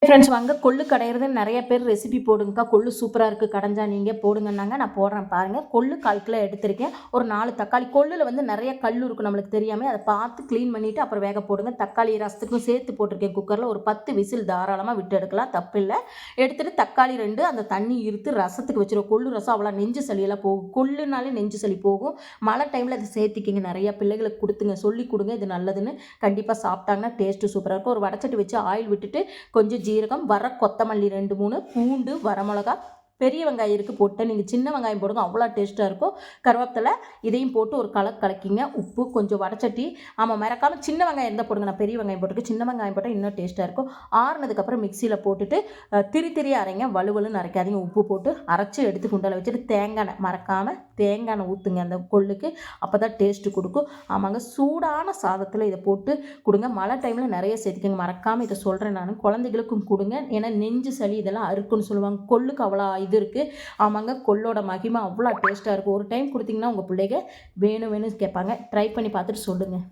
Friends வாங்க கொள்ளு கடையிறது நிறைய பேர் ரெசிபி போடுங்கக்கா, கொள்ளு சூப்பராக இருக்குது கடைஞ்சா நீங்கள் போடுங்கன்னாங்க. நான் போடுறேன் பாருங்கள். கொள்ளு 1/4 கிலோ எடுத்திருக்கேன். ஒரு 4 தக்காளி. கொள்ளில் வந்து நிறைய கல் இருக்கும் நம்மளுக்கு தெரியாமல், அதை பார்த்து க்ளீன் பண்ணிவிட்டு அப்புறம் வேக போடுங்க. தக்காளி ரசத்துக்கும் சேர்த்து போட்டிருக்கேன் குக்கரில். ஒரு 10 விசில் தாராளமாக விட்டு எடுக்கலாம், தப்பில்லை. எடுத்துகிட்டு தக்காளி 2 அந்த தண்ணி இருத்து ரசத்துக்கு வச்சுருவோம். கொள்ளு ரசம் அவ்வளோ நெஞ்சு சளியெல்லாம் போகும். கொள்ளுனாலே நெஞ்சு சளி போகும். மழை டைமில் அதை சேர்த்திக்கிங்க, நிறையா பிள்ளைகளுக்கு கொடுத்துங்க, சொல்லி கொடுங்க இது நல்லதுன்னு. கண்டிப்பாக சாப்பிட்டாங்கன்னா டேஸ்ட்டு சூப்பராக இருக்கும். ஒரு வடச்சட்டி வச்சு ஆயில் விட்டுட்டு கொஞ்சம் ஜீரகம், வர கொத்தமல்லி 2 3, பூண்டு, வரமிளகா, பெரிய வெங்காயம் இருக்குது போட்டேன். நீங்கள் சின்ன வெங்காயம் போடுங்க, அவ்வளோ டேஸ்ட்டாக இருக்கும். கருவேப்பிலை இதையும் போட்டு ஒரு கலக்கிங்க. உப்பு கொஞ்சம், வடச்சட்டி. ஆமாம் மறக்காமல் சின்ன வெங்காயம் இருந்தால் போடுங்க. நான் பெரிய வெங்காயம் போட்டுருக்கு. சின்ன வெங்காயம் போட்டால் இன்னும் டேஸ்ட்டாக இருக்கும். ஆறுனதுக்கப்புறம் மிக்சியில் போட்டுட்டு திரி அரைங்க, வலுவலுன்னு அரைக்காதீங்க. உப்பு போட்டு அரைச்சி எடுத்து குண்டால வச்சுட்டு தேங்காய் எண்ணெய் மறக்காமல் தேங்காய் எண்ணெய் ஊற்றுங்க அந்த கொள்ளுக்கு. அப்போ தான் டேஸ்ட்டு கொடுக்கும். ஆமாங்க, சூடான சாதத்தில் இதை போட்டு கொடுங்க. மழை டைமில் நிறைய சேர்த்துக்கங்க, மறக்காமல் இதை சொல்கிறேன் நான். குழந்தைகளுக்கும் கொடுங்க, ஏன்னா நெஞ்சு சளி இதெல்லாம் அறுக்குன்னு சொல்லுவாங்க. கொள்ளுக்கு அவ்வளோ இது இருக்குது. ஆமாங்க, கொள்ளோட மகிமை அவ்வளோ டேஸ்ட்டாக இருக்கும். ஒரு டைம் கொடுத்தீங்கன்னா உங்கள் பிள்ளைங்க வேணும் வேணும்னு கேட்பாங்க. ட்ரை பண்ணி பார்த்துட்டு சொல்லுங்கள்.